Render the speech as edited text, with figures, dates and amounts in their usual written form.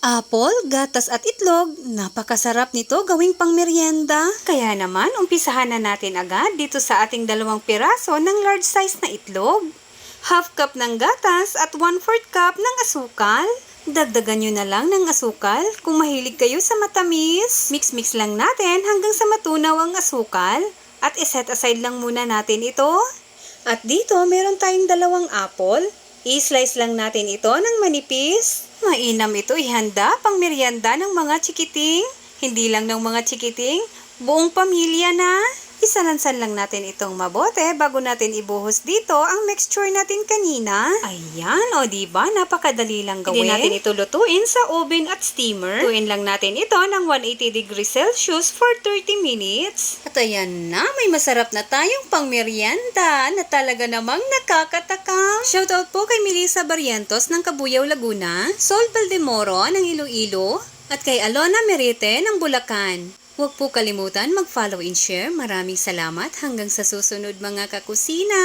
Apple, gatas at itlog, napakasarap nito gawing pangmeryenda. Kaya naman, umpisahan na natin agad dito sa ating 2 piraso ng large size na itlog. Half cup ng gatas at 1/4 cup ng asukal. Dagdagan nyo na lang ng asukal kung mahilig kayo sa matamis. Mix-mix lang natin hanggang sa matunaw ang asukal at iset aside lang muna natin ito. At dito, meron tayong 2 apple. I-slice lang natin ito ng manipis. Mainam ito ihanda pang merienda ng mga chikiting. Hindi lang ng mga chikiting, buong pamilya na. Isalansan lang natin itong mabote bago natin ibuhos dito ang mixture natin kanina. Ayan, o diba? Napakadali lang gawin. Hindi natin ito lutuin sa oven at steamer. Lutuin lang natin ito ng 180 degrees Celsius for 30 minutes. At ayan na, may masarap na tayong pangmeryenda na talaga namang nakakatakam. Shoutout po kay Melissa Barrientos ng Cabuyao, Laguna, Sol Valdemoro ng Iloilo, at kay Alona Merete ng Bulacan. Huwag po kalimutan mag-follow and share. Maraming salamat hanggang sa susunod mga kakusina!